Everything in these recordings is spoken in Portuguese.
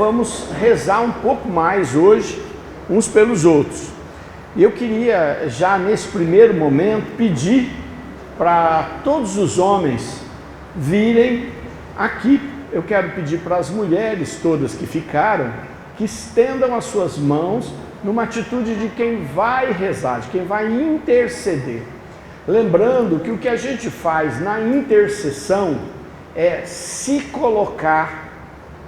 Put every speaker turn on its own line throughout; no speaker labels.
vamos rezar um pouco mais hoje uns pelos outros. E eu queria já nesse primeiro momento pedir para todos os homens virem aqui. Eu quero pedir para as mulheres todas que ficaram, que estendam as suas mãos numa atitude de quem vai rezar, de quem vai interceder. Lembrando que o que a gente faz na intercessão é se colocar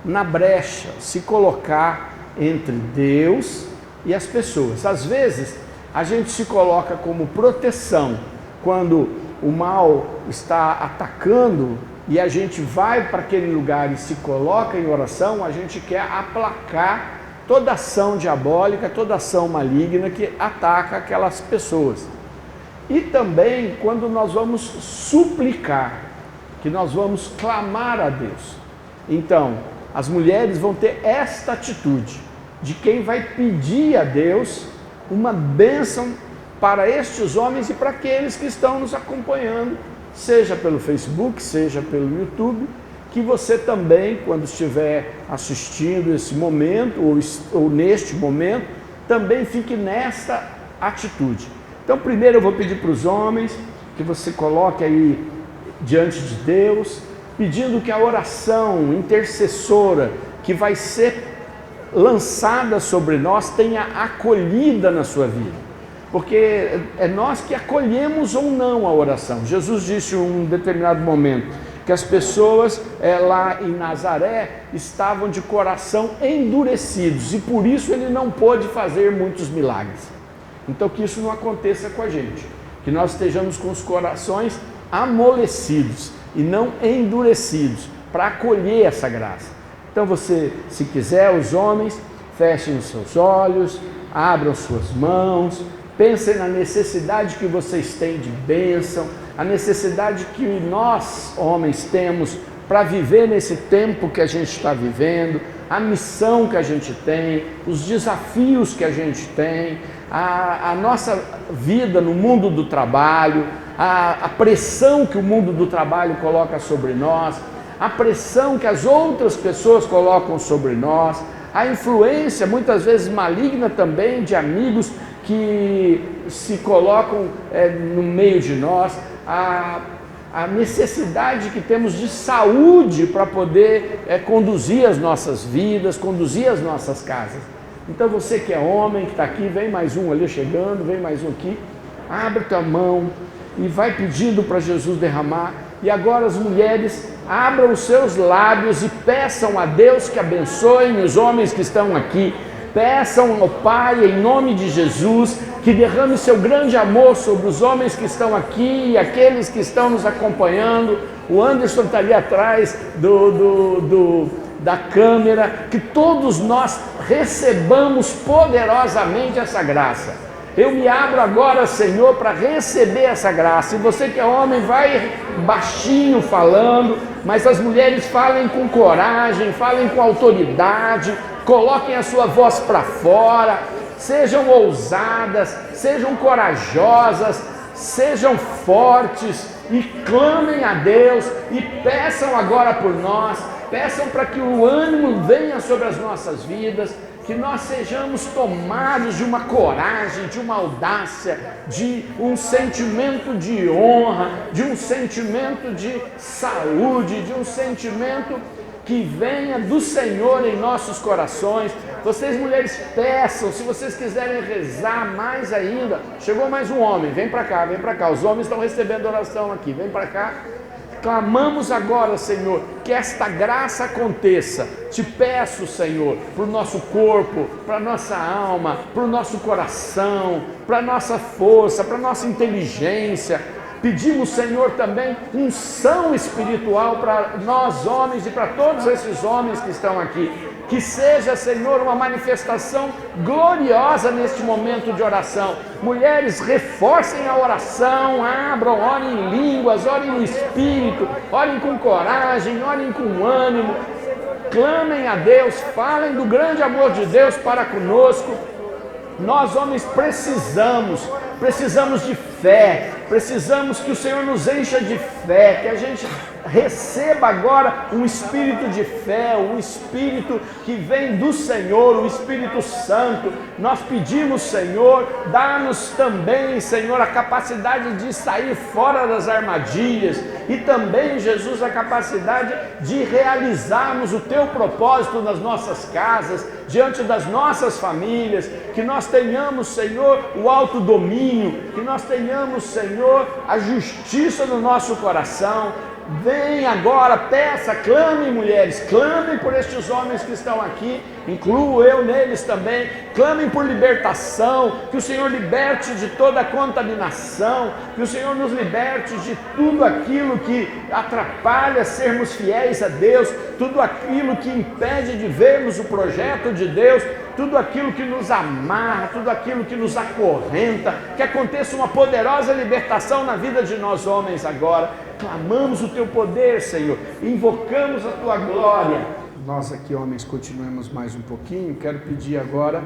na brecha, se colocar entre Deus e as pessoas. Às vezes a gente se coloca como proteção quando o mal está atacando e a gente vai para aquele lugar e se coloca em oração. A gente quer aplacar toda ação diabólica, toda ação maligna que ataca aquelas pessoas. E também quando nós vamos suplicar, que nós vamos clamar a Deus. Então, as mulheres vão ter esta atitude de quem vai pedir a Deus uma bênção para estes homens e para aqueles que estão nos acompanhando, seja pelo Facebook, seja pelo YouTube, que você também, quando estiver assistindo esse momento, ou neste momento, também fique nesta atitude. Então, primeiro eu vou pedir para os homens que você coloque aí diante de Deus, pedindo que a oração intercessora que vai ser lançada sobre nós tenha acolhida na sua vida. Porque é nós que acolhemos ou não a oração. Jesus disse em um determinado momento que as pessoas lá em Nazaré estavam de coração endurecidos e por isso ele não pôde fazer muitos milagres. Então que isso não aconteça com a gente, que nós estejamos com os corações amolecidos e não endurecidos para acolher essa graça. Então você, se quiser, os homens, fechem os seus olhos, abram suas mãos, pensem na necessidade que vocês têm de bênção, a necessidade que nós, homens, temos para viver nesse tempo que a gente está vivendo, a missão que a gente tem, os desafios que a gente tem, a nossa vida no mundo do trabalho, a pressão que o mundo do trabalho coloca sobre nós, a pressão que as outras pessoas colocam sobre nós, a influência muitas vezes maligna também de amigos que se colocam no meio de nós, a necessidade que temos de saúde para poder conduzir as nossas vidas, conduzir as nossas casas. Então você que é homem, que está aqui, vem mais um ali chegando, vem mais um aqui, abre tua mão e vai pedindo para Jesus derramar. E agora as mulheres abram os seus lábios e peçam a Deus que abençoe os homens que estão aqui. Peçam ao Pai, em nome de Jesus, que derrame seu grande amor sobre os homens que estão aqui e aqueles que estão nos acompanhando. O Anderson está ali atrás da câmera, que todos nós recebamos poderosamente essa graça. Eu me abro agora, Senhor, para receber essa graça. E você que é homem, vai baixinho falando, mas as mulheres falem com coragem, falem com autoridade, coloquem a sua voz para fora, sejam ousadas, sejam corajosas, sejam fortes e clamem a Deus e peçam agora por nós, peçam para que o ânimo venha sobre as nossas vidas, que nós sejamos tomados de uma coragem, de uma audácia, de um sentimento de honra, de um sentimento de saúde, de um sentimento que venha do Senhor em nossos corações. Vocês mulheres peçam, se vocês quiserem rezar mais ainda. Chegou mais um homem, vem para cá, os homens estão recebendo oração aqui, vem para cá. Clamamos agora, Senhor, que esta graça aconteça. Te peço, Senhor, para o nosso corpo, para a nossa alma, para o nosso coração, para a nossa força, para a nossa inteligência. Pedimos, Senhor, também unção espiritual para nós homens e para todos esses homens que estão aqui. Que seja, Senhor, uma manifestação gloriosa neste momento de oração. Mulheres, reforcem a oração, abram, orem em línguas, orem no Espírito, orem com coragem, orem com ânimo. Clamem a Deus, falem do grande amor de Deus para conosco. Nós, homens, precisamos de fé, Precisamos que o Senhor nos encha de fé, que a gente receba agora um espírito de fé, um espírito que vem do Senhor, o Espírito Santo. Nós pedimos, Senhor, dá-nos também, Senhor, a capacidade de sair fora das armadilhas e também, Jesus, a capacidade de realizarmos o Teu propósito nas nossas casas, diante das nossas famílias, que nós tenhamos, Senhor, o autodomínio, que nós tenhamos, Senhor, a justiça no nosso coração. Vem agora, peça, clame, mulheres, clamem por estes homens que estão aqui, incluo eu neles também, clamem por libertação, que o Senhor liberte de toda a contaminação, que o Senhor nos liberte de tudo aquilo que atrapalha sermos fiéis a Deus, tudo aquilo que impede de vermos o projeto de Deus, tudo aquilo que nos amarra, tudo aquilo que nos acorrenta, que aconteça uma poderosa libertação na vida de nós homens agora. Clamamos o Teu poder, Senhor, invocamos a Tua glória. Nós aqui, homens, continuemos mais um pouquinho. Quero pedir agora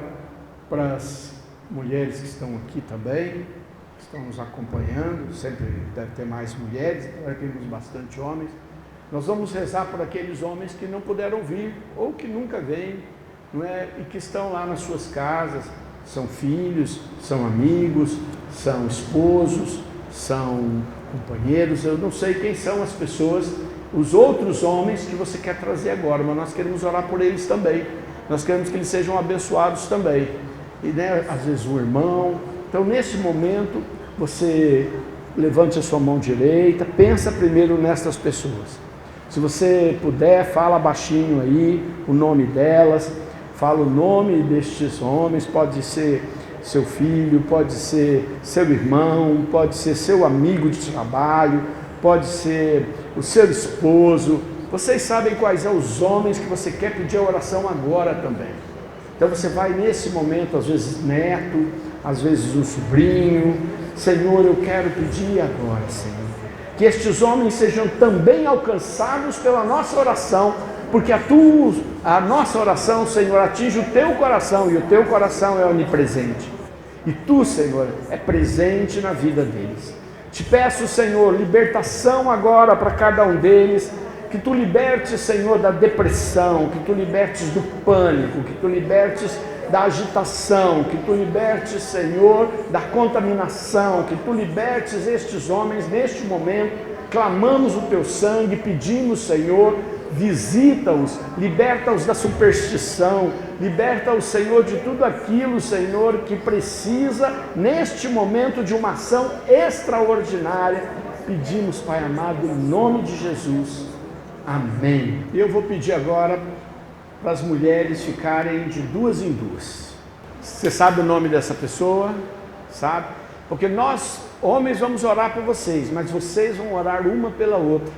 para as mulheres que estão aqui também, que estão nos acompanhando, sempre deve ter mais mulheres, agora temos bastante homens. Nós vamos rezar por aqueles homens que não puderam vir, ou que nunca vêm, não é? E que estão lá nas suas casas, são filhos, são amigos, são esposos, são companheiros, eu não sei quem são as pessoas, os outros homens que você quer trazer agora, mas nós queremos orar por eles também, nós queremos que eles sejam abençoados também, e né, às vezes um irmão. Então nesse momento, você levante a sua mão direita, pensa primeiro nestas pessoas, se você puder, fala baixinho aí o nome delas, fala o nome destes homens, pode ser seu filho, pode ser seu irmão, pode ser seu amigo de trabalho, pode ser o seu esposo. Vocês sabem quais são os homens que você quer pedir a oração agora também. Então você vai nesse momento, às vezes neto, às vezes um sobrinho. Senhor, eu quero pedir agora, Senhor, que estes homens sejam também alcançados pela nossa oração, porque a nossa oração, Senhor, atinge o Teu coração, e o Teu coração é onipresente, e Tu, Senhor, é presente na vida deles. Te peço, Senhor, libertação agora para cada um deles, que Tu libertes, Senhor, da depressão, que Tu libertes do pânico, que Tu libertes da agitação, que Tu libertes, Senhor, da contaminação, que Tu libertes estes homens neste momento. Clamamos o Teu sangue, pedimos, Senhor, visita-os, liberta-os da superstição, liberta-os, Senhor, de tudo aquilo, Senhor, que precisa neste momento de uma ação extraordinária. Pedimos, Pai amado, em nome de Jesus. Amém. Eu vou pedir agora para as mulheres ficarem de duas em duas. Você sabe o nome dessa pessoa? Sabe? Porque nós, homens, vamos orar por vocês, mas vocês vão orar uma pela outra,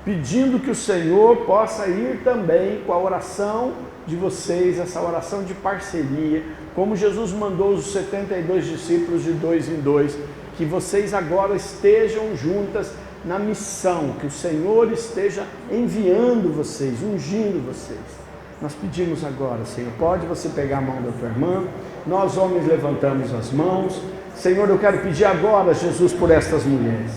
pedindo que o Senhor possa ir também com a oração de vocês, essa oração de parceria, como Jesus mandou os 72 discípulos de dois em dois, que vocês agora estejam juntas na missão, que o Senhor esteja enviando vocês, ungindo vocês. Nós pedimos agora, Senhor, pode você pegar a mão da tua irmã, nós homens levantamos as mãos. Senhor, eu quero pedir agora, Jesus, por estas mulheres.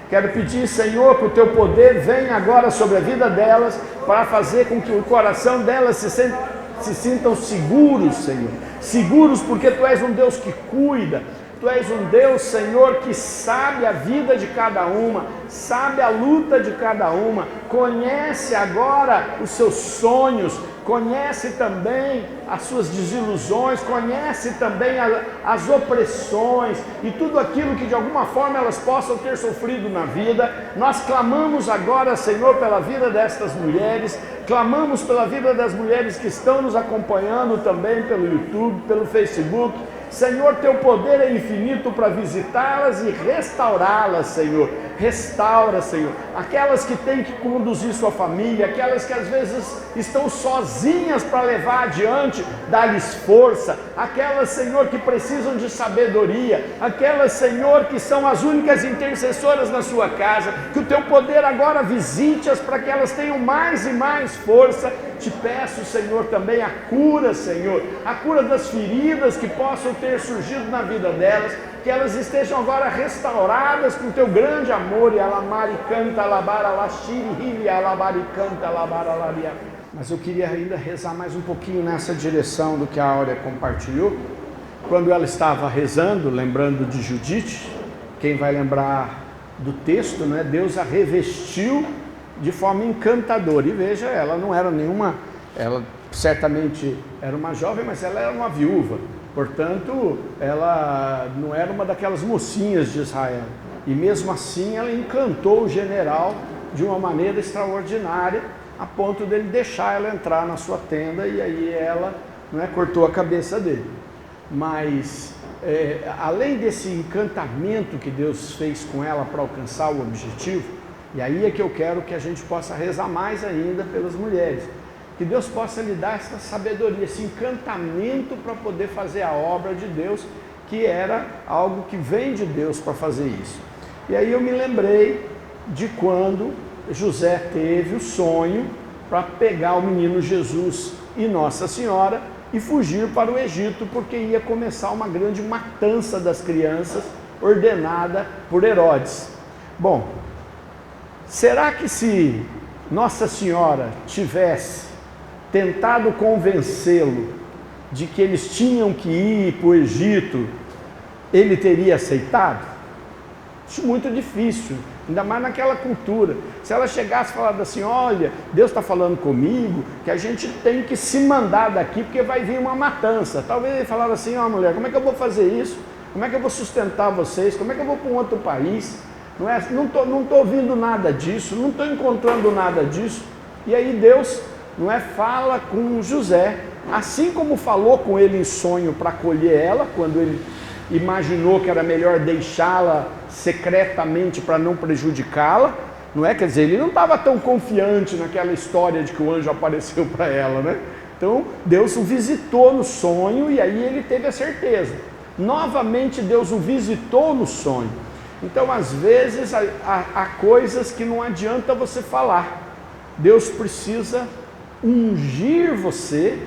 Quero pedir, Senhor, que o Teu poder venha agora sobre a vida delas, para fazer com que o coração delas se sintam seguros, Senhor. Seguros porque Tu és um Deus que cuida. Tu és um Deus, Senhor, que sabe a vida de cada uma, sabe a luta de cada uma, conhece agora os seus sonhos, conhece também as suas desilusões, conhece também as opressões e tudo aquilo que de alguma forma elas possam ter sofrido na vida. Nós clamamos agora, Senhor, pela vida destas mulheres, clamamos pela vida das mulheres que estão nos acompanhando também pelo YouTube, pelo Facebook. Senhor, Teu poder é infinito para visitá-las e restaurá-las, Senhor. Restaura, Senhor, aquelas que têm que conduzir sua família, aquelas que às vezes estão sozinhas para levar adiante, dá-lhes força, aquelas, Senhor, que precisam de sabedoria, aquelas, Senhor, que são as únicas intercessoras na sua casa, que o Teu poder agora visite-as para que elas tenham mais e mais força. te peço, Senhor, também a cura, Senhor, a cura das feridas que possam ter surgido na vida delas, que elas estejam agora restauradas com teu grande amor. E alamari canta alabara lashiri hili alabari canta alabara laria. Mas eu queria ainda rezar mais um pouquinho nessa direção do que a Áurea compartilhou. Quando ela estava rezando, lembrando de Judite, quem vai lembrar do texto, né? Deus a revestiu de forma encantadora. E veja, ela não era nenhuma, ela certamente era uma jovem, mas ela era uma viúva. Portanto, ela não era uma daquelas mocinhas de Israel. E mesmo assim, ela encantou o general de uma maneira extraordinária, a ponto dele deixar ela entrar na sua tenda, e aí ela, né, cortou a cabeça dele. Mas, além desse encantamento que Deus fez com ela para alcançar o objetivo, e aí é que eu quero que a gente possa rezar mais ainda pelas mulheres, que Deus possa lhe dar essa sabedoria, esse encantamento para poder fazer a obra de Deus, que era algo que vem de Deus para fazer isso. E aí eu me lembrei de quando José teve o sonho para pegar o menino Jesus e Nossa Senhora e fugir para o Egito, porque ia começar uma grande matança das crianças ordenada por Herodes. Bom, será que se Nossa Senhora tivesse tentado convencê-lo de que eles tinham que ir para o Egito, ele teria aceitado? Isso é muito difícil, ainda mais naquela cultura. Se ela chegasse e falasse assim, olha, Deus está falando comigo que a gente tem que se mandar daqui porque vai vir uma matança. Talvez ele falasse assim, ó, mulher, como é que eu vou fazer isso? Como é que eu vou sustentar vocês? Como é que eu vou para um outro país? Não tô ouvindo nada disso, não estou encontrando nada disso. E aí Deus, fala com José, assim como falou com ele em sonho para acolher ela, quando ele imaginou que era melhor deixá-la secretamente para não prejudicá-la, quer dizer, ele não estava tão confiante naquela história de que o anjo apareceu para ela, né? Então Deus o visitou no sonho e aí ele teve a certeza. Novamente Deus o visitou no sonho. Então às vezes há coisas que não adianta você falar. Deus precisa ungir você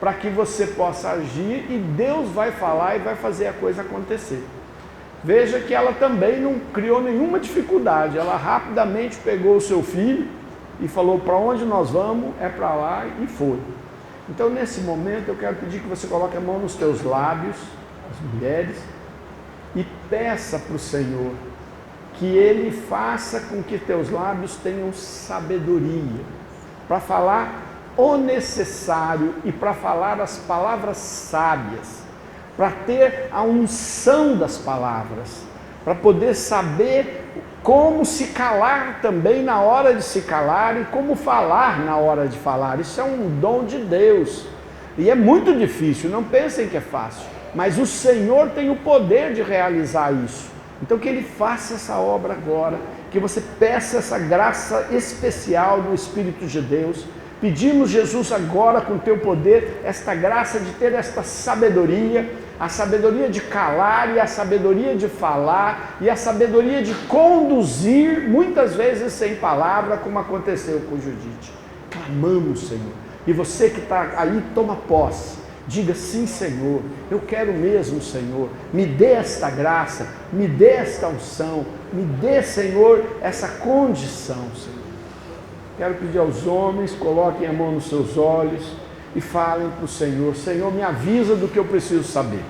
para que você possa agir, e Deus vai falar e vai fazer a coisa acontecer. Veja que ela também não criou nenhuma dificuldade, ela rapidamente pegou o seu filho e falou, para onde nós vamos, é para lá, e foi. Então nesse momento eu quero pedir que você coloque a mão nos teus lábios, as mulheres, e peça para o Senhor que Ele faça com que teus lábios tenham sabedoria, para falar o necessário e para falar as palavras sábias, para ter a unção das palavras, para poder saber como se calar também na hora de se calar e como falar na hora de falar. Isso é um dom de Deus e é muito difícil, não pensem que é fácil, mas o Senhor tem o poder de realizar isso. Então que Ele faça essa obra agora, que você peça essa graça especial do Espírito de Deus. Pedimos, Jesus, agora com teu poder, esta graça de ter esta sabedoria, a sabedoria de calar e a sabedoria de falar e a sabedoria de conduzir, muitas vezes sem palavra, como aconteceu com Judite. Clamamos, Senhor. E você que está aí, toma posse. Diga, sim, Senhor, eu quero mesmo, Senhor, me dê esta graça, me dê esta unção, me dê, Senhor, essa condição, Senhor. Quero pedir aos homens, coloquem a mão nos seus olhos e falem para o Senhor, Senhor, me avisa do que eu preciso saber.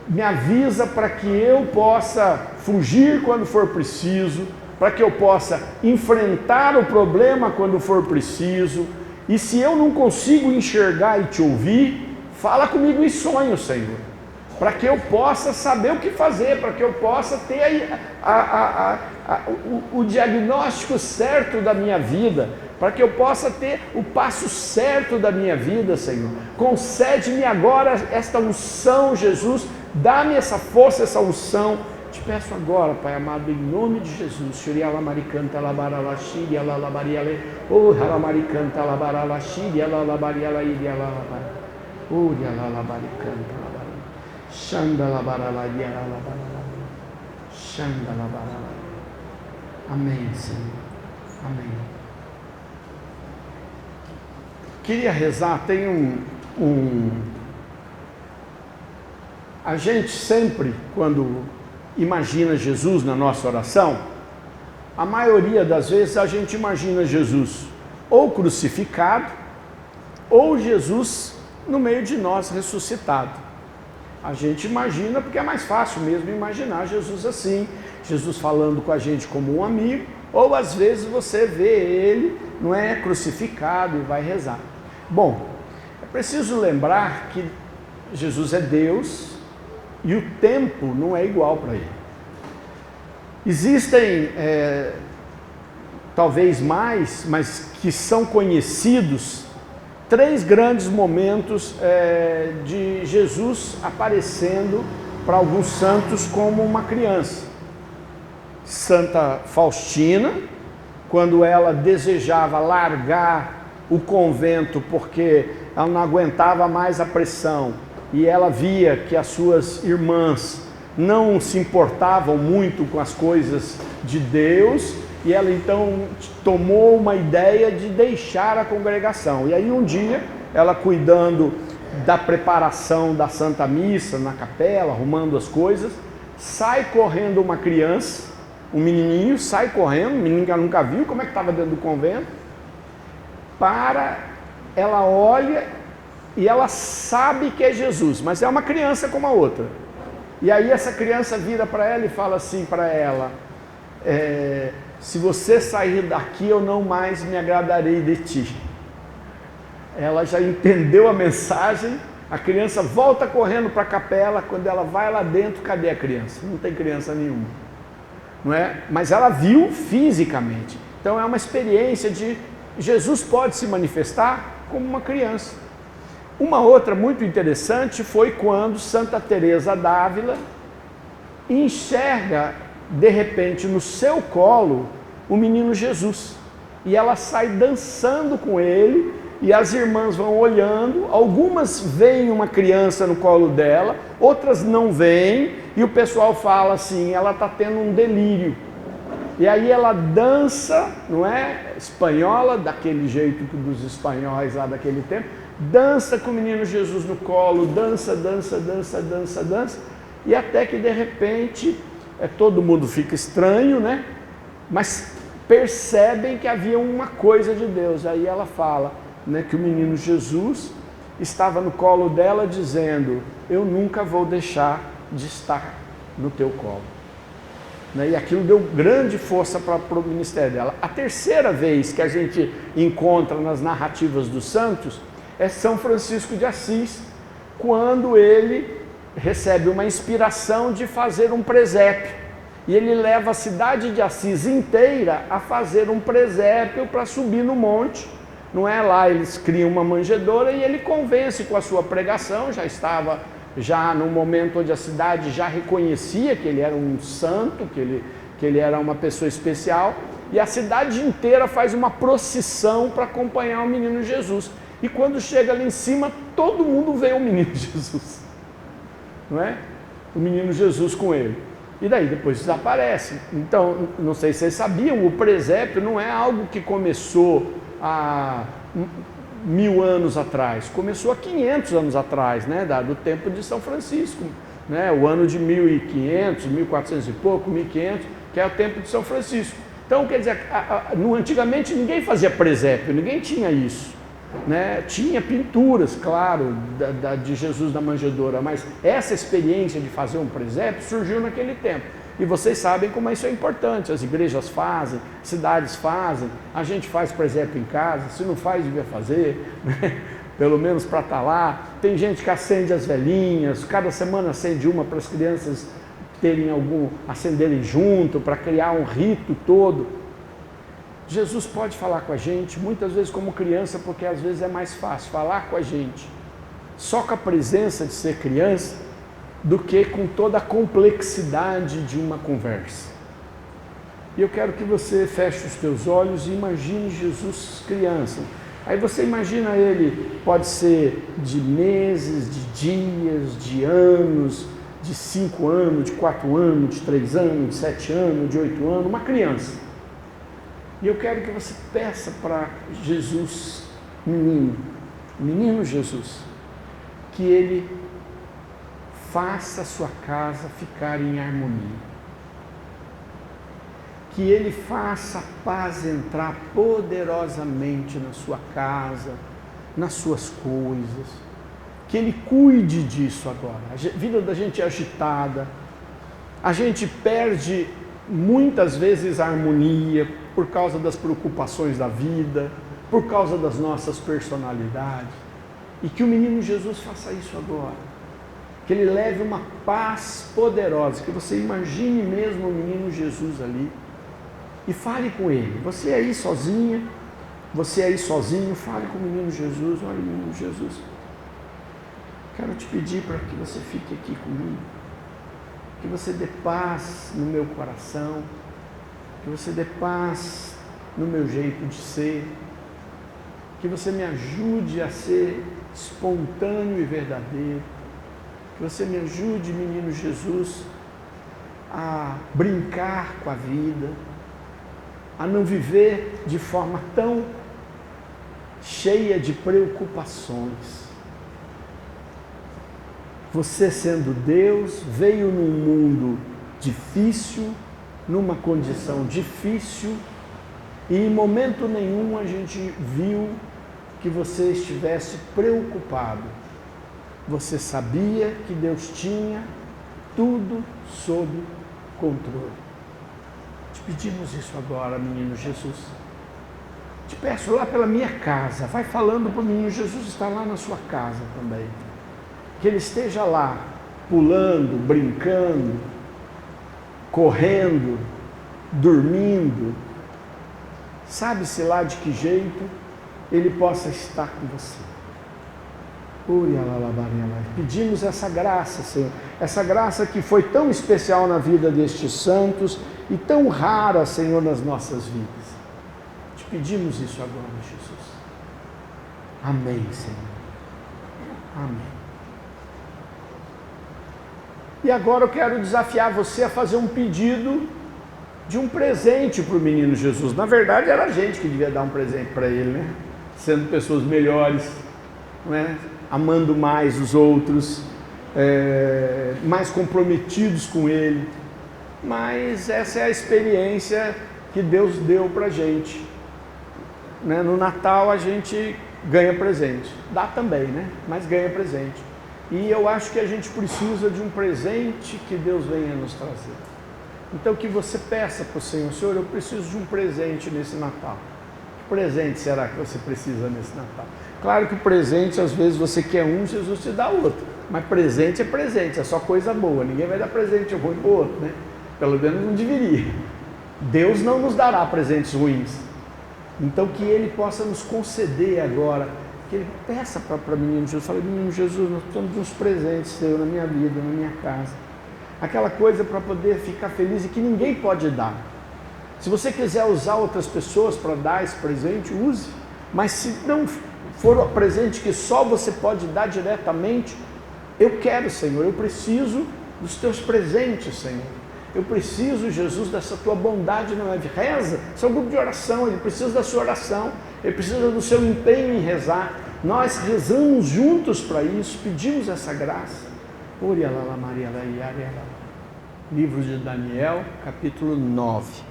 Me avisa para que eu possa fugir quando for preciso, para que eu possa enfrentar o problema quando for preciso. E se eu não consigo enxergar e te ouvir, fala comigo em sonho, Senhor, para que eu possa saber o que fazer, para que eu possa ter o diagnóstico certo da minha vida, para que eu possa ter o passo certo da minha vida, Senhor. Concede-me agora esta unção, Jesus, dá-me essa força, essa unção. Te peço agora, Pai amado, em nome de Jesus. Shurialamaricanta labaralaxiri, alalabariale, oh, halamaricanta labaralaxiri, alalabarialairi, alalabara, uri alalabaricanta labarala, xanda labaralairi, alalabara, xanda labarala. Amém, Senhor. Amém. queria rezar, tem a gente sempre, quando imagina Jesus na nossa oração, a maioria das vezes a gente imagina Jesus ou crucificado, ou Jesus no meio de nós ressuscitado. A gente imagina porque é mais fácil mesmo imaginar Jesus assim, Jesus falando com a gente como um amigo, ou às vezes você vê ele, não é, crucificado e vai rezar. Bom, é preciso lembrar que Jesus é Deus e o tempo não é igual para ele. Existem, talvez mais, mas que são conhecidos, 3 grandes momentos de Jesus aparecendo para alguns santos como uma criança. Santa Faustina, quando ela desejava largar o convento porque ela não aguentava mais a pressão e ela via que as suas irmãs não se importavam muito com as coisas de Deus, e ela então tomou uma ideia de deixar a congregação. E aí um dia, ela cuidando da preparação da Santa Missa na capela, arrumando as coisas, sai correndo uma criança, um menininho, sai correndo, um menino que ela nunca viu, como é que estava dentro do convento, ela olha e ela sabe que é Jesus, mas é uma criança como a outra. E aí essa criança vira para ela e fala assim para ela, se você sair daqui eu não mais me agradarei de ti. Ela já entendeu a mensagem, a criança volta correndo para a capela, quando ela vai lá dentro, cadê a criança? Não tem criança nenhuma, não é? Mas ela viu fisicamente. Então é uma experiência de Jesus pode se manifestar como uma criança. Uma outra muito interessante foi quando Santa Teresa d'Ávila enxerga de repente no seu colo o menino Jesus, e ela sai dançando com ele, e as irmãs vão olhando, algumas veem uma criança no colo dela, outras não veem, e o pessoal fala assim, ela está tendo um delírio. E aí ela dança, não é? Espanhola, daquele jeito dos espanhóis lá daquele tempo, dança com o menino Jesus no colo, dança, e até que de repente todo mundo fica estranho, né? Mas percebem que havia uma coisa de Deus. Aí ela fala, né, que o menino Jesus estava no colo dela dizendo, eu nunca vou deixar de estar no teu colo. E aquilo deu grande força para o ministério dela. A terceira vez que a gente encontra nas narrativas dos santos é São Francisco de Assis, quando ele recebe uma inspiração de fazer um presépio. E ele leva a cidade de Assis inteira a fazer um presépio para subir no monte. Não é lá, eles criam uma manjedoura e ele convence com a sua pregação, já estava no momento onde a cidade já reconhecia que ele era um santo, que ele era uma pessoa especial, e a cidade inteira faz uma procissão para acompanhar o menino Jesus. E quando chega ali em cima, todo mundo vê o menino Jesus, não é? O menino Jesus com ele. E daí depois desaparece. Então, não sei se vocês sabiam, o presépio não é algo que começou há 1000 anos atrás, começou há 500 anos atrás, né? Do tempo de São Francisco, né? O ano de 1500, 1400 e pouco, 1500, que é o tempo de São Francisco. Então, quer dizer, antigamente ninguém fazia presépio, ninguém tinha isso, né? Tinha pinturas, claro, de Jesus da manjedoura, mas essa experiência de fazer um presépio surgiu naquele tempo. E vocês sabem como isso é importante, as igrejas fazem, cidades fazem, a gente faz presépio em casa, se não faz, devia fazer, né? Pelo menos para estar lá. Tem gente que acende as velhinhas, cada semana acende uma para as crianças acenderem junto, para criar um rito todo. Jesus pode falar com a gente, muitas vezes como criança, porque às vezes é mais fácil falar com a gente só com a presença de ser criança, do que com toda a complexidade de uma conversa. E eu quero que você feche os teus olhos e imagine Jesus criança. Aí você imagina ele, pode ser de meses, de dias, de anos, de 5 anos, de 4 anos, de 3 anos, de 7 anos, de 8 anos, uma criança. E eu quero que você peça para Jesus, menino, menino Jesus, que ele faça a sua casa ficar em harmonia. Que ele faça a paz entrar poderosamente na sua casa, nas suas coisas. Que ele cuide disso agora. A vida da gente é agitada. A gente perde muitas vezes a harmonia por causa das preocupações da vida, por causa das nossas personalidades. E que o menino Jesus faça isso agora. Que ele leve uma paz poderosa, que você imagine mesmo o menino Jesus ali e fale com ele. Você aí sozinha, você aí sozinho, fale com o menino Jesus. Olha, menino Jesus, quero te pedir para que você fique aqui comigo, que você dê paz no meu coração, que você dê paz no meu jeito de ser, que você me ajude a ser espontâneo e verdadeiro, que você me ajude, menino Jesus, a brincar com a vida, a não viver de forma tão cheia de preocupações. Você, sendo Deus, veio num mundo difícil, numa condição difícil, e em momento nenhum a gente viu que você estivesse preocupado. Você sabia que Deus tinha tudo sob controle. Te pedimos isso agora, menino Jesus. Te peço lá pela minha casa, vai falando para o menino Jesus estar lá na sua casa também. Que ele esteja lá, pulando, brincando, correndo, dormindo. Sabe-se lá de que jeito ele possa estar com você. Pedimos essa graça, Senhor, essa graça que foi tão especial na vida destes santos e tão rara, Senhor, nas nossas vidas. Te pedimos isso agora, Jesus. Amém, Senhor. Amém. E agora eu quero desafiar você a fazer um pedido de um presente para o menino Jesus. Na verdade, era a gente que devia dar um presente para ele, né? Sendo pessoas melhores, né? Amando mais os outros, mais comprometidos com ele. Mas essa é a experiência que Deus deu para a gente. Né? No Natal a gente ganha presente, dá também, né? Mas ganha presente. E eu acho que a gente precisa de um presente que Deus venha nos trazer. Então que você peça para o Senhor: Senhor, eu preciso de um presente nesse Natal. Que presente será que você precisa nesse Natal? Claro que o presente, às vezes você quer um, Jesus te dá outro. Mas presente, é só coisa boa. Ninguém vai dar presente ruim para o outro, né? Pelo menos não deveria. Deus não nos dará presentes ruins. Então que Ele possa nos conceder agora, que Ele peça para o menino Jesus. Fala: menino Jesus, nós precisamos de uns presentes Senhor, na minha vida, na minha casa. Aquela coisa para poder ficar feliz e que ninguém pode dar. Se você quiser usar outras pessoas para dar esse presente, use. Mas se não for o presente que só você pode dar diretamente, eu quero, Senhor, eu preciso dos teus presentes, Senhor. Eu preciso, Jesus, dessa tua bondade na minha vida. Reza, isso é um grupo de oração, ele precisa da sua oração, ele precisa do seu empenho em rezar. Nós rezamos juntos para isso, pedimos essa graça. Livro de Daniel, capítulo 9.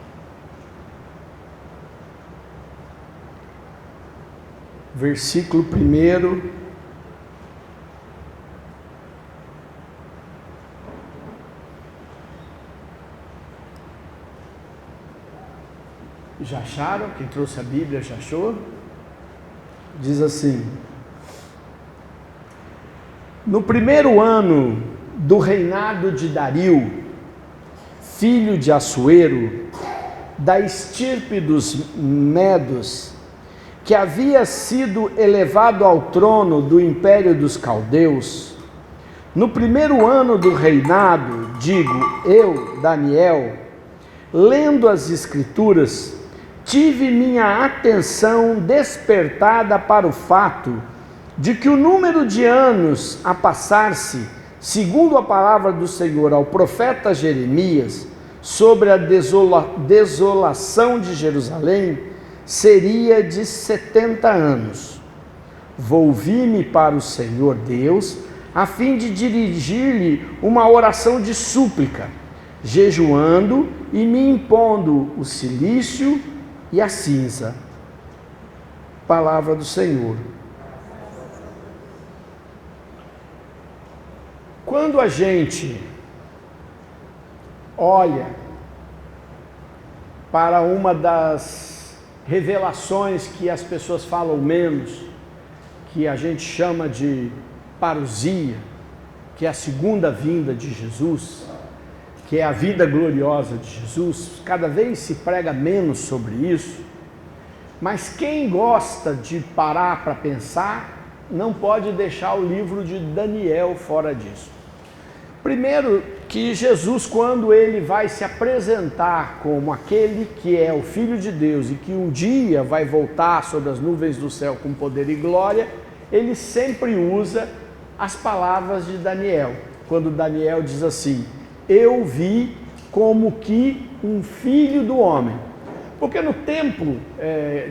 Versículo 1. Já acharam? Quem trouxe a Bíblia já achou? Diz assim: no primeiro ano do reinado de Dario, filho de Assuero, da estirpe dos Medos, que havia sido elevado ao trono do império dos caldeus, no primeiro ano do reinado, digo eu, Daniel, lendo as Escrituras, tive minha atenção despertada para o fato de que o número de anos a passar-se, segundo a palavra do Senhor ao profeta Jeremias, sobre a desolação de Jerusalém, seria de 70 anos. volvi-me para o Senhor Deus, a fim de dirigir-lhe uma oração de súplica, jejuando e me impondo o cilício e a cinza. Palavra do Senhor. Quando a gente olha para uma das revelações que as pessoas falam menos, que a gente chama de parousia, que é a segunda vinda de Jesus, que é a vida gloriosa de Jesus, cada vez se prega menos sobre isso, mas quem gosta de parar para pensar, não pode deixar o livro de Daniel fora disso. Primeiro, que Jesus, quando ele vai se apresentar como aquele que é o Filho de Deus e que um dia vai voltar sobre as nuvens do céu com poder e glória, ele sempre usa as palavras de Daniel. Quando Daniel diz assim, eu vi como que um filho do homem. Porque no tempo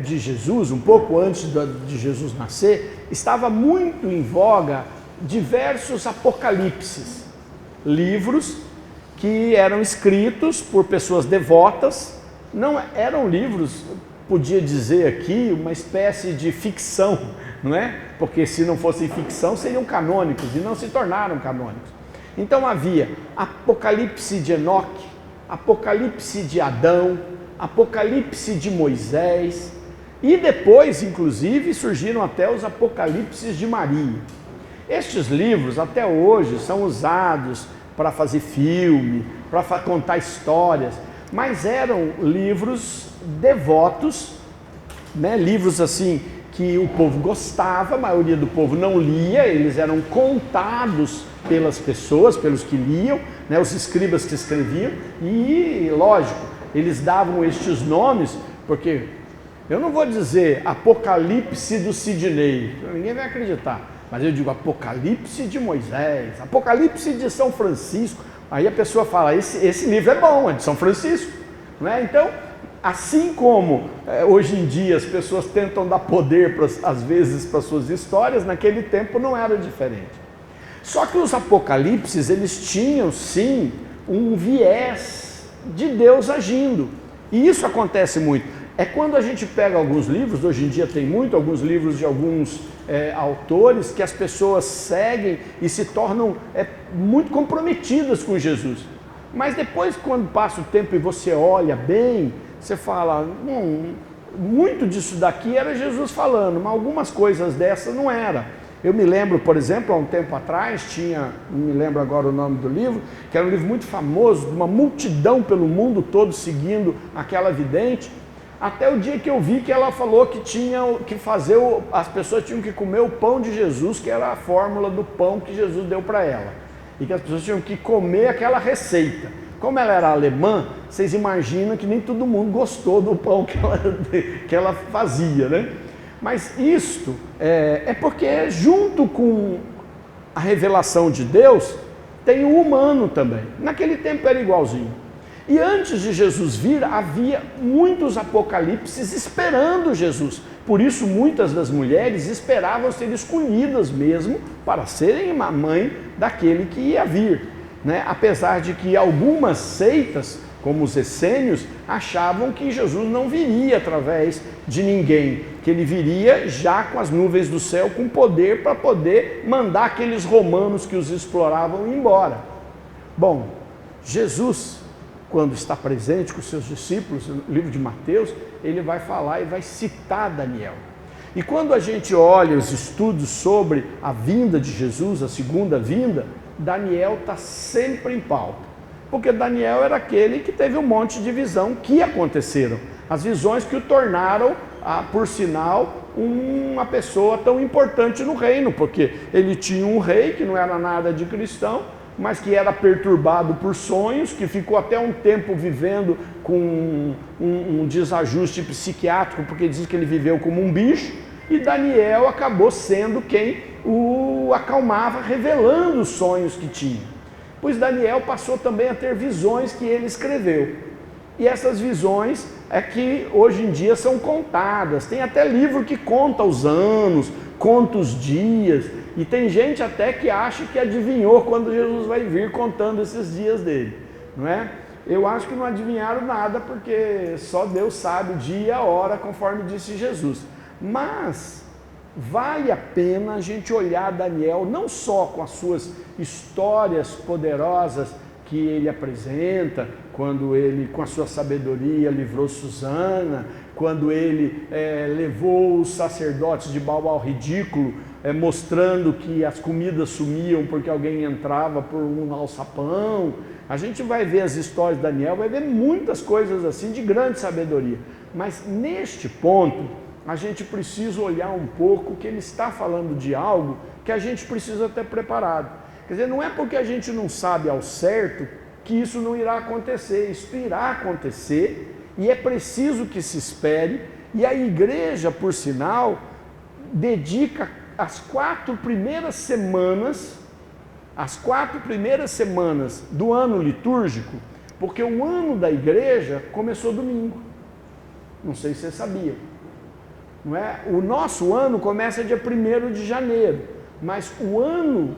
de Jesus, um pouco antes de Jesus nascer, estava muito em voga diversos apocalipses. Livros que eram escritos por pessoas devotas, não eram livros, podia dizer aqui, uma espécie de ficção, não é? Porque se não fossem ficção, seriam canônicos e não se tornaram canônicos. Então havia Apocalipse de Enoque, Apocalipse de Adão, Apocalipse de Moisés e depois, inclusive, surgiram até os Apocalipses de Maria. Estes livros até hoje são usados para fazer filme, para contar histórias, mas eram livros devotos, né? Livros assim que o povo gostava, a maioria do povo não lia, eles eram contados pelas pessoas, pelos que liam, né? Os escribas que escreviam, e lógico, eles davam estes nomes, porque eu não vou dizer Apocalipse do Sidney, ninguém vai acreditar. Mas eu digo Apocalipse de Moisés, Apocalipse de São Francisco. Aí a pessoa fala, esse livro é bom, é de São Francisco. Não é? Então, assim como hoje em dia as pessoas tentam dar poder, às vezes, para suas histórias, naquele tempo não era diferente. Só que os apocalipses, eles tinham sim um viés de Deus agindo. E isso acontece muito. É quando a gente pega alguns livros, hoje em dia tem alguns livros de alguns autores que as pessoas seguem e se tornam muito comprometidas com Jesus. Mas depois, quando passa o tempo e você olha bem, você fala, muito disso daqui era Jesus falando, mas algumas coisas dessas não era. Eu me lembro, por exemplo, há um tempo atrás, não me lembro agora o nome do livro, que era um livro muito famoso, de uma multidão pelo mundo todo seguindo aquela vidente, até o dia que eu vi que ela falou que tinha que fazer, as pessoas tinham que comer o pão de Jesus, que era a fórmula do pão que Jesus deu para ela. E que as pessoas tinham que comer aquela receita. Como ela era alemã, vocês imaginam que nem todo mundo gostou do pão que ela fazia, né? Mas isto é porque junto com a revelação de Deus, tem o humano também. Naquele tempo era igualzinho. E antes de Jesus vir, havia muitos apocalipses esperando Jesus. Por isso, muitas das mulheres esperavam ser escolhidas mesmo para serem a mãe daquele que ia vir, né? Apesar de que algumas seitas, como os essênios, achavam que Jesus não viria através de ninguém, que ele viria já com as nuvens do céu, com poder para poder mandar aqueles romanos que os exploravam embora. Bom, Jesus, quando está presente com os seus discípulos, no livro de Mateus, ele vai falar e vai citar Daniel. E quando a gente olha os estudos sobre a vinda de Jesus, a segunda vinda, Daniel está sempre em pauta. Porque Daniel era aquele que teve um monte de visão que aconteceram. As visões que o tornaram, por sinal, uma pessoa tão importante no reino, porque ele tinha um rei que não era nada de cristão, mas que era perturbado por sonhos, que ficou até um tempo vivendo com um desajuste psiquiátrico, porque diz que ele viveu como um bicho, e Daniel acabou sendo quem o acalmava, revelando os sonhos que tinha. Pois Daniel passou também a ter visões que ele escreveu. E essas visões é que hoje em dia são contadas. Tem até livro que conta os anos, conta os dias, e tem gente até que acha que adivinhou quando Jesus vai vir contando esses dias dele, não é? Eu acho que não adivinharam nada, porque só Deus sabe o dia e a hora, conforme disse Jesus. Mas vale a pena a gente olhar Daniel, não só com as suas histórias poderosas que ele apresenta, quando ele, com a sua sabedoria, livrou Susana, quando ele levou os sacerdotes de Baal ao ridículo, mostrando que as comidas sumiam porque alguém entrava por um alçapão. A gente vai ver as histórias de Daniel, vai ver muitas coisas assim de grande sabedoria. Mas neste ponto, a gente precisa olhar um pouco que ele está falando de algo que a gente precisa ter preparado. Quer dizer, não é porque a gente não sabe ao certo que isso não irá acontecer. Isso irá acontecer e é preciso que se espere. E a igreja, por sinal, dedica as 4 primeiras semanas do ano litúrgico, porque o ano da igreja começou domingo. Não sei se você sabia. Não é? O nosso ano começa dia 1º de janeiro, mas o ano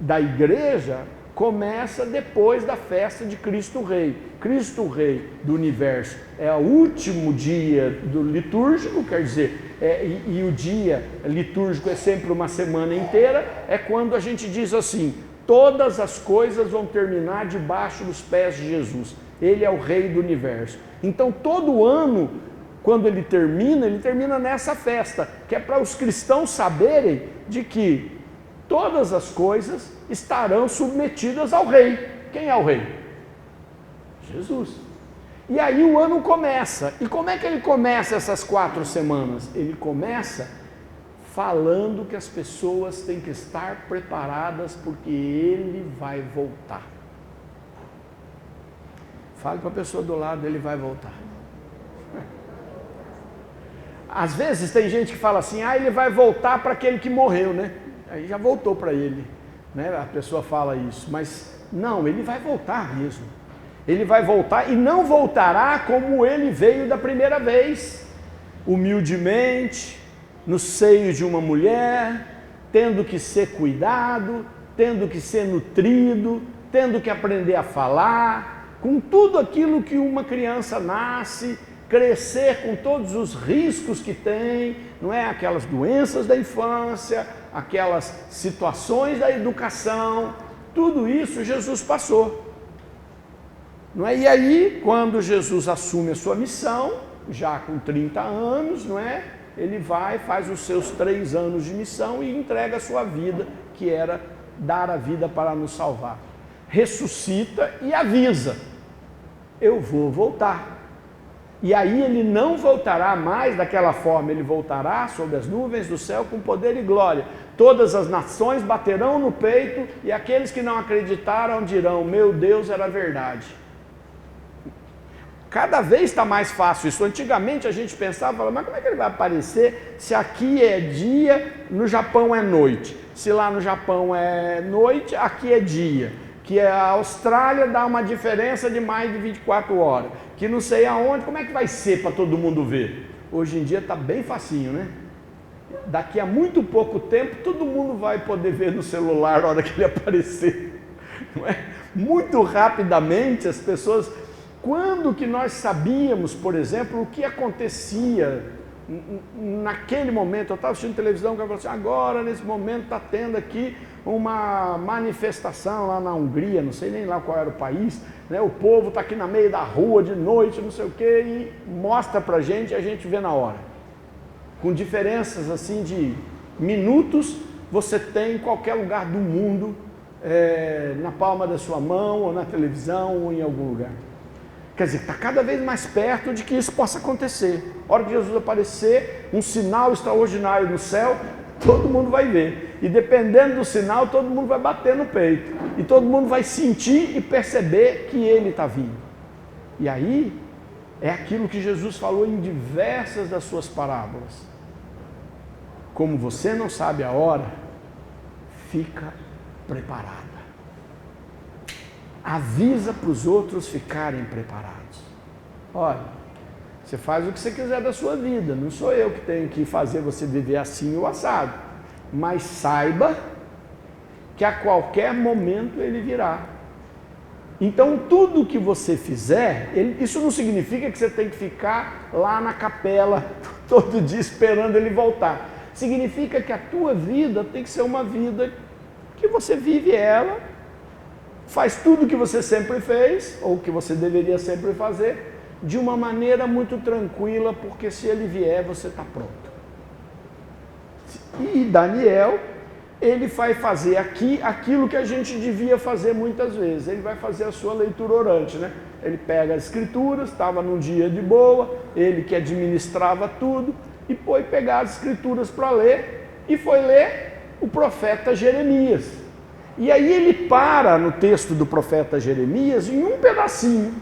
da igreja começa depois da festa de Cristo Rei. Cristo Rei do universo é o último dia do litúrgico, quer dizer, e o dia litúrgico é sempre uma semana inteira, é quando a gente diz assim, todas as coisas vão terminar debaixo dos pés de Jesus. Ele é o Rei do universo. Então todo ano, quando ele termina nessa festa, que é para os cristãos saberem de que todas as coisas estarão submetidas ao Rei. Quem é o Rei? Jesus. E aí o ano começa. E como é que ele começa essas 4 semanas? Ele começa falando que as pessoas têm que estar preparadas porque ele vai voltar. Fale para a pessoa do lado, ele vai voltar. Às vezes tem gente que fala assim, ele vai voltar para aquele que morreu, né? Aí já voltou para ele, né? A pessoa fala isso, mas não, ele vai voltar mesmo. Ele vai voltar e não voltará como ele veio da primeira vez, humildemente, no seio de uma mulher, tendo que ser cuidado, tendo que ser nutrido, tendo que aprender a falar, com tudo aquilo que uma criança nasce, crescer com todos os riscos que tem, não é? Aquelas doenças da infância, aquelas situações da educação, tudo isso Jesus passou. Não é? E aí, quando Jesus assume a sua missão, já com 30 anos, não é? Ele vai, faz os seus 3 anos de missão e entrega a sua vida, que era dar a vida para nos salvar. Ressuscita e avisa, eu vou voltar. E aí ele não voltará mais daquela forma, ele voltará sobre as nuvens do céu com poder e glória. Todas as nações baterão no peito e aqueles que não acreditaram dirão, meu Deus, era verdade. Cada vez está mais fácil isso. Antigamente a gente pensava, mas como é que ele vai aparecer se aqui é dia, no Japão é noite? Se lá no Japão é noite, aqui é dia. Que a Austrália dá uma diferença de mais de 24 horas. Que não sei aonde, como é que vai ser para todo mundo ver? Hoje em dia está bem facinho, né? Daqui a muito pouco tempo, todo mundo vai poder ver no celular a hora que ele aparecer. Não é? Muito rapidamente as pessoas... Quando que nós sabíamos, por exemplo, o que acontecia naquele momento? Eu estava assistindo televisão, que eu falei assim, agora, nesse momento, está tendo aqui uma manifestação lá na Hungria, não sei nem lá qual era o país, né? O povo está aqui na meio da rua de noite, não sei o quê, e mostra para a gente e a gente vê na hora. Com diferenças assim de minutos, você tem em qualquer lugar do mundo, na palma da sua mão, ou na televisão, ou em algum lugar. Quer dizer, está cada vez mais perto de que isso possa acontecer. A hora que Jesus aparecer, um sinal extraordinário no céu, todo mundo vai ver. E dependendo do sinal, todo mundo vai bater no peito. E todo mundo vai sentir e perceber que ele está vindo. E aí, é aquilo que Jesus falou em diversas das suas parábolas. Como você não sabe a hora, fica preparado. Avisa para os outros ficarem preparados. Olha, você faz o que você quiser da sua vida, não sou eu que tenho que fazer você viver assim ou assado. mas saiba que a qualquer momento ele virá. Então, tudo que você fizer, isso não significa que você tem que ficar lá na capela todo dia esperando ele voltar. Significa que a tua vida tem que ser uma vida que você vive ela, faz tudo o que você sempre fez, ou que você deveria sempre fazer, de uma maneira muito tranquila, porque se ele vier, você está pronto. E Daniel, ele vai fazer aqui aquilo que a gente devia fazer muitas vezes. Ele vai fazer a sua leitura orante, né? Ele pega as escrituras, estava num dia de boa, ele que administrava tudo, e foi pegar as escrituras para ler, e foi ler o profeta Jeremias. E aí ele para no texto do profeta Jeremias em um pedacinho.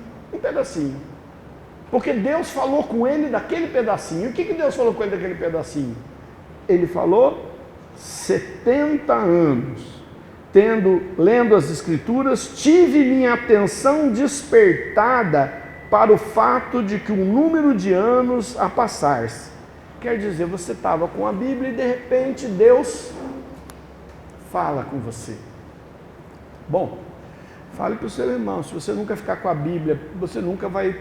Porque Deus falou com ele daquele pedacinho. O que Deus falou com ele daquele pedacinho? Ele falou 70 anos, lendo as escrituras, tive minha atenção despertada para o fato de que um número de anos a passar-se. Quer dizer, você estava com a Bíblia e de repente Deus fala com você. Bom, fale para o seu irmão, se você nunca ficar com a Bíblia, você nunca vai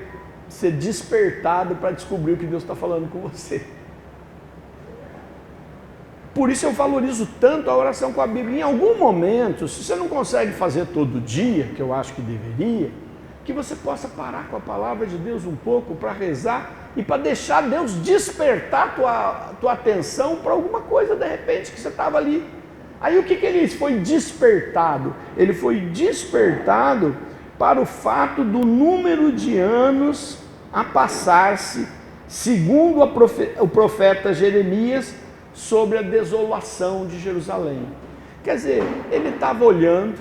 ser despertado para descobrir o que Deus está falando com você. Por isso eu valorizo tanto a oração com a Bíblia. Em algum momento, se você não consegue fazer todo dia, que eu acho que deveria, que você possa parar com a palavra de Deus um pouco para rezar e para deixar Deus despertar tua atenção para alguma coisa de repente que você estava ali. Aí o que ele foi despertado? Ele foi despertado para o fato do número de anos a passar-se, segundo o profeta Jeremias, sobre a desolação de Jerusalém. Quer dizer, ele estava olhando,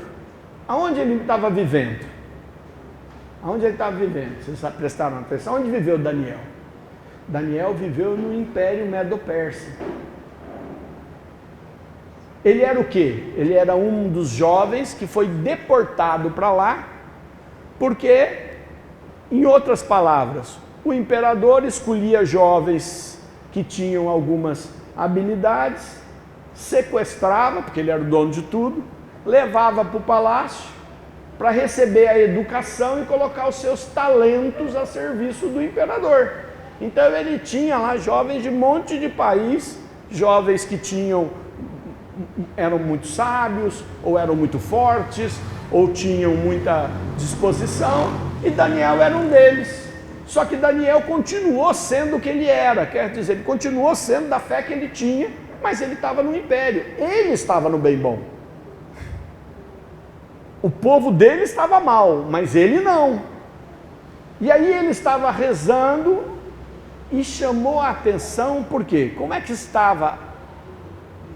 aonde ele estava vivendo? Aonde ele estava vivendo? Vocês prestaram atenção? Onde viveu Daniel? Daniel viveu no Império Medo-Persa. Ele era o quê? Ele era um dos jovens que foi deportado para lá, porque, em outras palavras, o imperador escolhia jovens que tinham algumas habilidades, sequestrava, porque ele era o dono de tudo, levava para o palácio para receber a educação e colocar os seus talentos a serviço do imperador. Então ele tinha lá jovens de um monte de país, jovens que eram muito sábios, ou eram muito fortes, ou tinham muita disposição, e Daniel era um deles. Só que Daniel continuou sendo o que ele era, quer dizer, ele continuou sendo da fé que ele tinha, mas ele estava no império, ele estava no bem bom. O povo dele estava mal, mas ele não. E aí ele estava rezando e chamou a atenção, por quê? Como é que estava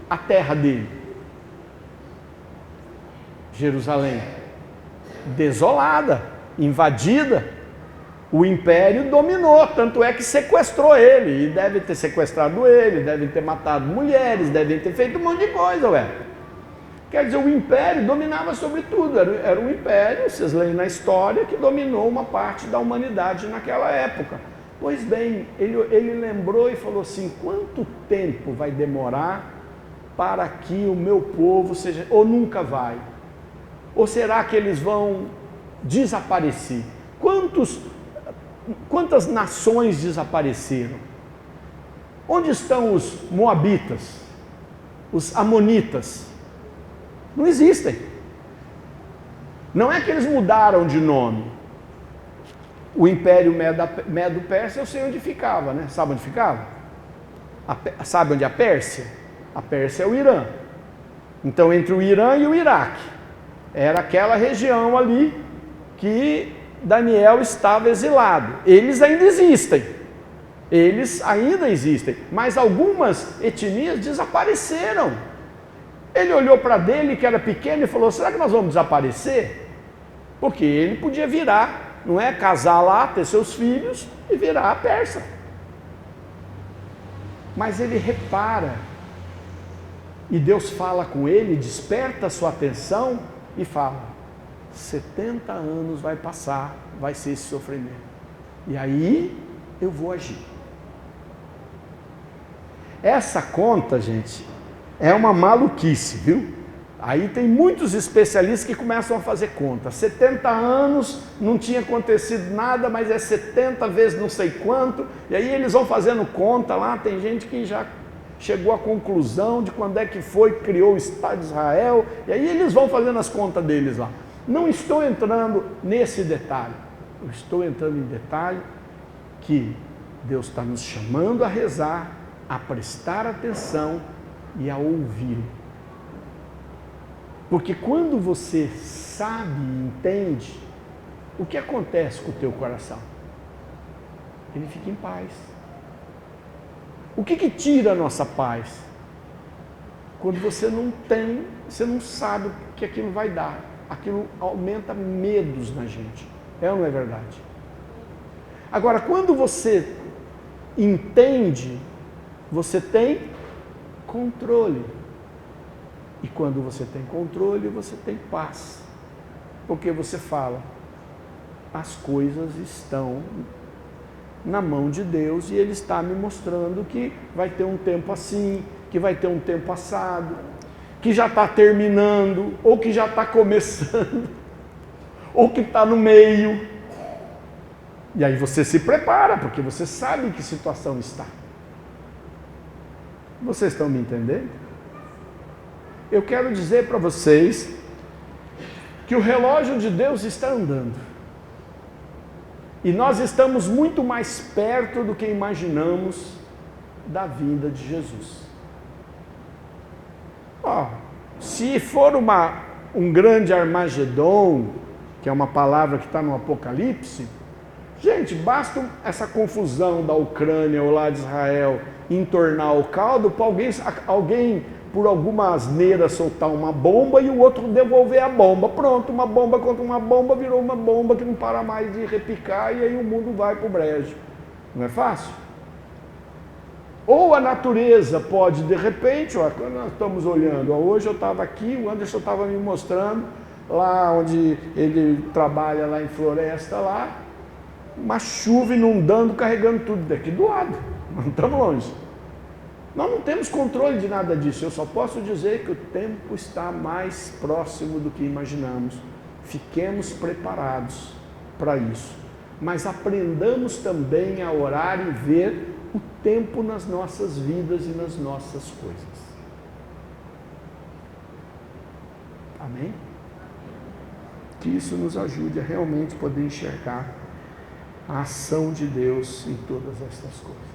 a terra dele? Jerusalém, desolada, invadida. O império dominou, tanto é que sequestrou ele, e deve ter sequestrado ele, devem ter matado mulheres, devem ter feito um monte de coisa, ué. Quer dizer, o império dominava sobre tudo, era um império, vocês leem na história, que dominou uma parte da humanidade naquela época. Pois bem, ele lembrou e falou assim, quanto tempo vai demorar para que o meu povo seja, ou nunca vai? Ou será que eles vão desaparecer? Quantas nações desapareceram? Onde estão os moabitas? Os amonitas? Não existem. Não é que eles mudaram de nome. O Império Medo-Persa, eu sei onde ficava, né? Sabe onde ficava? Sabe onde é a Pérsia? A Pérsia é o Irã. Então, entre o Irã e o Iraque, era aquela região ali que Daniel estava exilado. Eles ainda existem, mas algumas etnias desapareceram. Ele olhou para dele, que era pequeno, e falou, será que nós vamos desaparecer? Porque ele podia virar, não é? Casar lá, ter seus filhos e virar a Pérsia. Mas ele repara, e Deus fala com ele, desperta a sua atenção e fala, 70 anos vai passar, vai ser esse sofrimento. E aí eu vou agir. Essa conta, gente, é uma maluquice, viu? Aí tem muitos especialistas que começam a fazer conta. 70 anos, não tinha acontecido nada, mas é 70 vezes não sei quanto, e aí eles vão fazendo conta lá, tem gente que já chegou à conclusão de quando é que foi que criou o Estado de Israel, e aí eles vão fazendo as contas deles lá. Não estou entrando nesse detalhe, eu estou entrando em detalhe que Deus está nos chamando a rezar, a prestar atenção e a ouvir. Porque quando você sabe e entende, o que acontece com o teu coração? Ele fica em paz. O que tira a nossa paz? Quando você não tem, você não sabe o que aquilo vai dar. Aquilo aumenta medos na gente. É ou não é verdade? Agora, quando você entende, você tem controle. E quando você tem controle, você tem paz. Porque você fala, as coisas estão na mão de Deus e Ele está me mostrando que vai ter um tempo assim, que vai ter um tempo assado, que já está terminando, ou que já está começando, ou que está no meio. E aí você se prepara, porque você sabe em que situação está. Vocês estão me entendendo? Eu quero dizer para vocês que o relógio de Deus está andando. E nós estamos muito mais perto do que imaginamos da vinda de Jesus. Se for um grande Armagedon, que é uma palavra que está no Apocalipse, gente, basta essa confusão da Ucrânia ou lá de Israel entornar o caldo para alguém por alguma asneira soltar uma bomba e o outro devolver a bomba. Pronto, uma bomba contra uma bomba virou uma bomba que não para mais de repicar e aí o mundo vai para o brejo. Não é fácil? Ou a natureza pode, de repente, quando nós estamos olhando, hoje eu estava aqui, o Anderson estava me mostrando, lá onde ele trabalha, lá em Floresta, lá, uma chuva inundando, carregando tudo daqui do lado, não estamos longe. Nós não temos controle de nada disso, eu só posso dizer que o tempo está mais próximo do que imaginamos. Fiquemos preparados para isso, mas aprendamos também a orar e ver o tempo nas nossas vidas e nas nossas coisas. Amém? Que isso nos ajude a realmente poder enxergar a ação de Deus em todas estas coisas.